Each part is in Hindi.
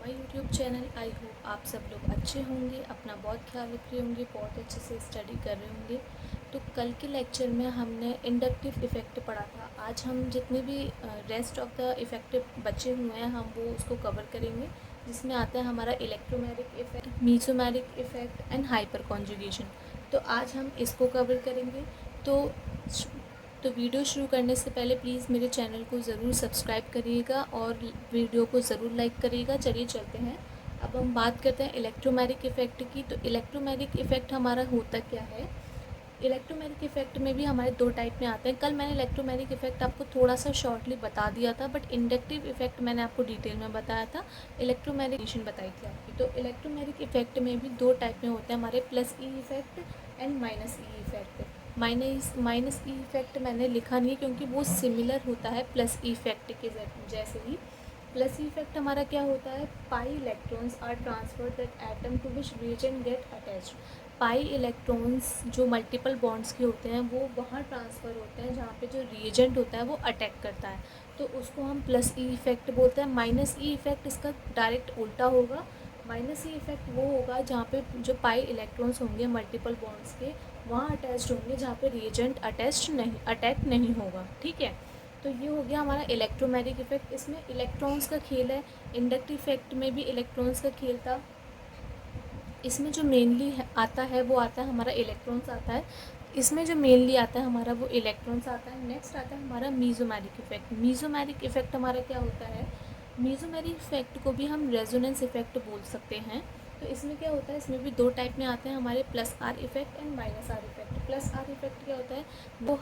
My YouTube channel. I hope आप सब लोग अच्छे होंगे, अपना बहुत ख्याल रख रहे होंगे, बहुत अच्छे से स्टडी कर रहे होंगे। तो कल के लेक्चर में हमने इंडक्टिव इफ़ेक्ट पढ़ा था। आज हम जितने भी रेस्ट ऑफ द इफ़ेक्ट बचे हुए हैं हम वो उसको कवर करेंगे, जिसमें आता है हमारा electromagnetic effect, mesomagnetic effect and hyperconjugation. तो आज हम इसको कवर करेंगे। तो वीडियो शुरू करने से पहले प्लीज़ मेरे चैनल को ज़रूर सब्सक्राइब करिएगा और वीडियो को ज़रूर लाइक करिएगा। चलिए चलते हैं, अब हम बात करते हैं इलेक्ट्रोमैग्नेटिक इफ़ेक्ट की। तो इलेक्ट्रोमैग्नेटिक इफ़ेक्ट हमारा होता क्या है? इलेक्ट्रोमैग्नेटिक इफ़ेक्ट में भी हमारे दो टाइप में आते हैं। कल मैंने इलेक्ट्रोमैग्नेटिक इफ़ेक्ट आपको थोड़ा सा शॉर्टली बता दिया था, बट इंडक्टिव इफ़ेक्ट मैंने आपको डिटेल में बताया था, इलेक्ट्रोमैग्नेटिक बताई थी आपकी। तो इलेक्ट्रोमैग्नेटिक इफ़ेक्ट में भी दो टाइप में होते हैं हमारे, plus E effect and minus E effect. Minus E effect मैंने लिखा नहीं क्योंकि वो सिमिलर होता है प्लस ई इफ़ेक्ट के जैसे ही। प्लस ई इफ़ेक्ट हमारा क्या होता है? Pi electrons are transfer that atom to which reagent get attached. Pi electrons जो मल्टीपल बॉन्ड्स के होते हैं वो वहाँ ट्रांसफ़र होते हैं जहाँ पे जो रिएजेंट होता है वो अटैक करता है, तो उसको हम प्लस ई इफ़ेक्ट बोलते हैं। माइनस ई इफ़ेक्ट इसका डायरेक्ट उल्टा होगा। माइनस ई इफ़ेक्ट वो होगा जहाँ पे जो पाई इलेक्ट्रॉन्स होंगे मल्टीपल बॉन्ड्स के वहाँ अटैच्ड होंगे जहाँ पे रिएजेंट अटैक नहीं होगा। ठीक है, तो ये हो गया हमारा इलेक्ट्रोमैग्नेटिक इफ़ेक्ट। इसमें इलेक्ट्रॉन्स का खेल है। इंडक्टिव इफ़ेक्ट में भी इलेक्ट्रॉन्स का खेल था। इसमें जो मेनली आता है वो आता है हमारा इलेक्ट्रॉन्स आता है। इसमें जो मेनली आता है हमारा वो इलेक्ट्रॉन्स आता है। नेक्स्ट आता है हमारा मीज़ोमैग्नेटिक इफ़ेक्ट। मीज़ोमैग्नेटिक इफ़ेक्ट हमारा क्या होता है? मीज़ोमैग्नेटिक इफ़ेक्ट को भी हम रेजोनेंस इफ़ेक्ट बोल सकते हैं। तो इसमें क्या होता है? इसमें भी दो टाइप में आते हैं हमारे, plus R effect and minus R effect. Plus R effect क्या होता है? वो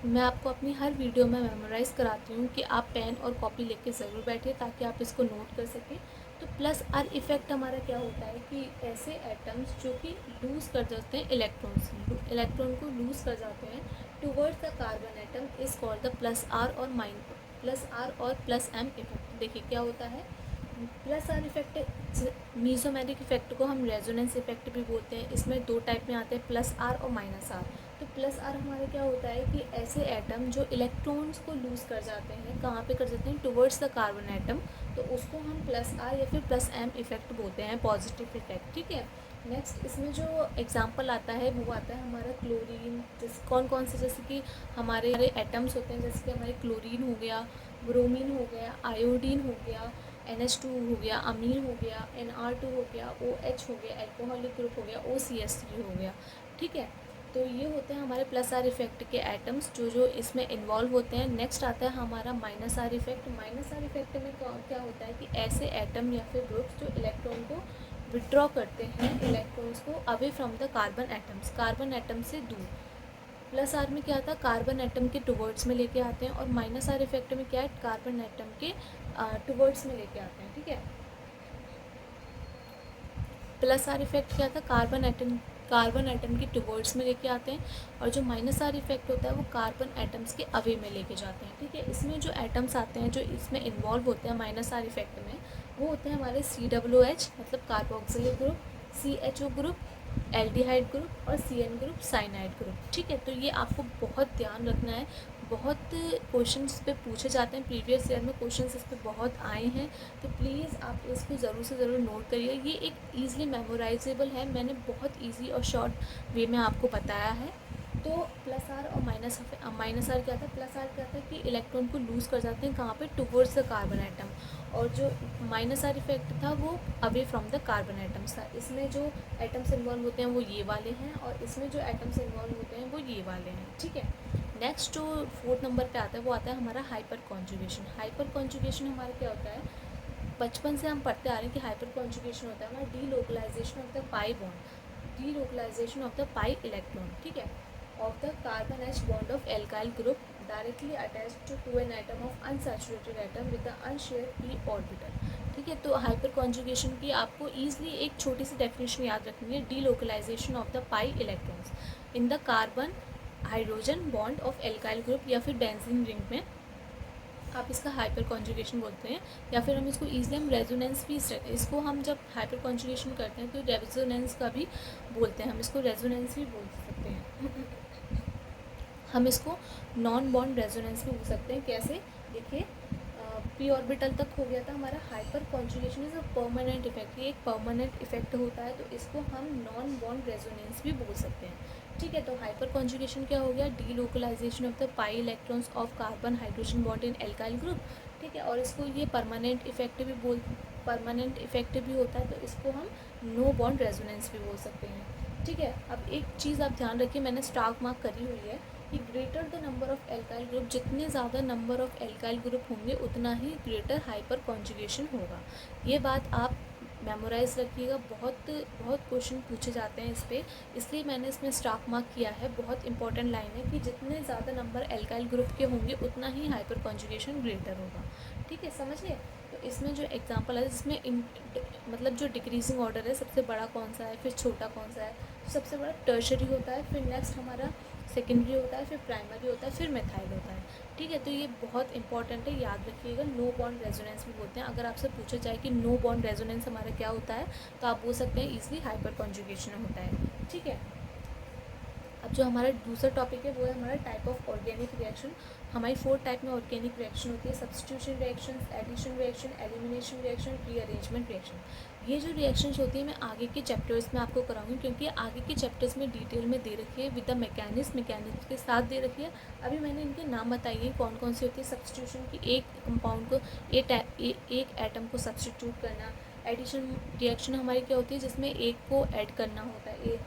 मैं आपको अपनी हर वीडियो में मेमोराइज़ कराती हूँ कि आप पेन और कॉपी लेके ज़रूर बैठिए ताकि आप इसको नोट कर सकें। तो प्लस आर इफ़ेक्ट हमारा क्या होता है कि ऐसे एटम्स जो कि लूज़ कर जाते हैं इलेक्ट्रॉन को लूज़ कर जाते हैं towards the carbon atom is called the plus R और प्लस एम इफेक्ट। देखिए क्या होता है plus R effect. Mesomeric effect को हम रेजोनेंस इफेक्ट भी बोलते हैं। इसमें दो टाइप में आते हैं, प्लस आर और माइनस आर। तो प्लस आर हमारे क्या होता है कि ऐसे एटम जो इलेक्ट्रॉन्स को लूज़ कर जाते हैं, कहाँ पे कर जाते हैं? टुवर्ड्स द कार्बन एटम, तो उसको हम प्लस आर या फिर प्लस एम इफेक्ट बोलते हैं, पॉजिटिव इफेक्ट। ठीक है, नेक्स्ट इसमें जो एग्जांपल आता है वो आता है हमारा क्लोरीन। जैसे कौन से, जैसे कि हमारे एटम्स होते हैं, जैसे कि हमारे क्लोरीन हो गया, ब्रोमीन हो गया, आयोडीन हो गया, NH2 हो गया, अमीन हो गया, NR2 हो गया, OH हो गया, एल्कोहलिक ग्रुप हो गया, OCH3 हो गया। ठीक है, तो ये होते हैं हमारे प्लस आर इफेक्ट के एटम्स जो इसमें इन्वॉल्व होते हैं। नेक्स्ट आता है हमारा minus are effect. Minus are effect में क्या होता है कि ऐसे एटम या फिर ग्रुप्स जो इलेक्ट्रॉन को विड्रॉ करते हैं इलेक्ट्रॉन्स को away from the carbon atom से दूर। प्लस आर में क्या था? कार्बन एटम के टुवर्ड्स में लेके आते हैं, और माइनस आर इफेक्ट में क्या है? कार्बन एटम के टुवर्ड्स में लेके आते हैं। ठीक है, प्लस आर इफेक्ट क्या था? कार्बन एटम के टुवर्ड्स में लेके आते हैं, और जो माइनस आर इफेक्ट होता है वो कार्बन एटम्स के अवे में लेके जाते हैं। ठीक है, इसमें जो एटम्स आते हैं जो इसमें इन्वॉल्व होते हैं माइनस आर इफेक्ट में, वो होते हैं हमारे COOH मतलब carboxylic group, CHO group aldehyde group, और CN ग्रुप साइनाइड ग्रुप। ठीक है, तो ये आपको बहुत ध्यान रखना है। बहुत क्वेश्चंस पे पूछे जाते हैं, प्रीवियस ईयर में क्वेश्चंस इस पे बहुत आए हैं, तो प्लीज़ आप इसको ज़रूर से ज़रूर नोट करिए। ये एक ईज़िली मेमोराइजेबल है, मैंने बहुत ईजी और शॉर्ट वे में आपको बताया है। तो प्लस आर और माइनस आर क्या था? प्लस आर क्या था कि इलेक्ट्रॉन को लूज़ कर जाते हैं, कहाँ पे? टुवर्ड्स द कार्बन एटम, और जो माइनस आर इफेक्ट था वो away from the carbon atoms था। इसमें जो एटम्स इन्वॉल्व होते हैं वो ये वाले हैं, और इसमें जो एटम्स इन्वॉल्व होते हैं वो ये वाले हैं। ठीक है, नेक्स्ट जो 4th नंबर पे आता है वो आता है हमारा हाइपर कॉन्जुगेशन। हाइपर कॉन्जुगेशन हमारा क्या होता है? बचपन से हम पढ़ते आ रहे हैं कि हाइपर कॉन्जुगेशन होता है हमारा delocalisation of the pi bond, delocalisation of the pi electron. ठीक है, of the carbon H bond of alkyl group directly attached to an atom of unsaturated atom with the unshared p orbital. ठीक है, तो हाइपर कॉन्जुगेशन की आपको ईजिली एक छोटी सी डेफिनेशन याद रखनी है, delocalisation of the pi electrons in the carbon hydrogen bond of alkyl group या फिर बेंजीन रिंग में, आप इसका हाइपर कॉन्जुगेशन बोलते हैं, या फिर हम इसको ईजिली हम रेजोनेंस भी, इसको हम जब हाइपर कॉन्जुगेशन करते हैं तो रेजोनेंस का भी बोलते हैं, हम इसको रेजोनेंस भी बोल सकते हैं। हम इसको नॉन बॉन्ड रेजोनेंस भी बोल सकते हैं। कैसे? देखिए, पी ऑर्बिटल तक हो गया था हमारा। Hyper conjugation is a permanent effect, ये एक परमानेंट इफेक्ट होता है, तो इसको हम नॉन बॉन्ड रेजोनेंस भी बोल सकते हैं। ठीक है, तो हाइपर कॉन्जुगेशन क्या हो गया, delocalisation of the pi electrons of carbon hydrogen bond in alkyl group. ठीक है, और इसको ये परमानेंट इफेक्ट भी होता है, तो इसको हम नो बॉन्ड रेजोनेंस भी बोल सकते हैं। ठीक है, अब एक चीज़ आप ध्यान रखिए, मैंने स्टार मार्क करी हुई है कि greater the number of alkyl group, जितने ज़्यादा नंबर ऑफ एल्काइल ग्रुप होंगे उतना ही ग्रेटर हाइपर कॉन्जुगेशन होगा। ये बात आप मेमोराइज रखिएगा, बहुत बहुत क्वेश्चन पूछे जाते हैं इस पर, इसलिए मैंने इसमें स्टार मार्क किया है। बहुत इंपॉर्टेंट लाइन है कि जितने ज़्यादा नंबर एल्काइल ग्रुप के होंगे उतना ही हाइपर कॉन्जुगेशन ग्रेटर होगा। ठीक है, समझिए। तो इसमें जो एग्जांपल है, जिसमें मतलब जो डिक्रीजिंग ऑर्डर है, सबसे बड़ा कौन सा है, फिर छोटा कौन सा है, तो सबसे बड़ा टर्शरी होता है, फिर नेक्स्ट हमारा सेकेंडरी होता है, फिर प्राइमरी होता है, फिर मेथाइल होता है। ठीक है, तो ये बहुत इंपॉर्टेंट है, याद रखिएगा। नो बॉन्ड रेजोनेंस भी बोलते हैं। अगर आपसे पूछा जाए कि नो बॉन्ड रेजोनेंस हमारा क्या होता है, तो आप बोल सकते हैं ईजिली हाइपर कॉन्जुगेशन होता है। ठीक है, अब जो हमारा दूसरा टॉपिक है वो है हमारा टाइप ऑफ ऑर्गेनिक रिएक्शन। हमारी 4 टाइप में ऑर्गेनिक रिएक्शन होती है, substitution reaction, addition reaction, elimination reaction, rearrangement reaction. ये जो रिएक्शंस होती है मैं आगे के चैप्टर्स में आपको कराऊंगी, क्योंकि आगे के चैप्टर्स में डिटेल में दे रखी है विद द मैकेनिज्म के साथ दे रखी है। अभी मैंने इनके नाम बताइए कौन कौन सी होती है। सब्स्टिट्यूशन की, एक कंपाउंड को एक एटम को सब्स्टिट्यूट करना। एडिशन रिएक्शन हमारी क्या होती है, जिसमें एक को ऐड करना होता है।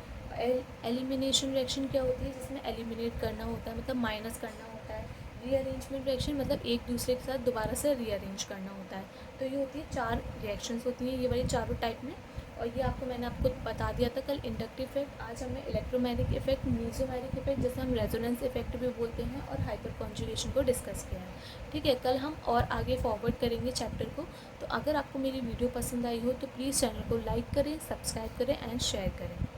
एलिमिनेशन रिएक्शन क्या होती है, जिसमें एलिमिनेट करना होता है, मतलब माइनस करना होता है। रीअरेंजमेंट रिएक्शन मतलब एक दूसरे के साथ दोबारा से रीअरेंज करना होता है। तो ये होती है 4 रिएक्शंस होती हैं, ये वाली चारों टाइप में। और ये मैंने आपको बता दिया था कल इंडक्टिव इफेक्ट। आज हमने इलेक्ट्रोमैग्नेटिक इफेक्ट, मीसोमैग्नेटिक इफेक्ट जिसे हम रेजोनेंस इफेक्ट भी बोलते हैं, और हाइपर कॉन्जुगेशन को डिस्कस किया है। ठीक है, कल हम और आगे फॉरवर्ड करेंगे चैप्टर को। तो अगर आपको मेरी वीडियो पसंद आई हो तो प्लीज़ चैनल को लाइक करें, सब्सक्राइब करें एंड शेयर करें।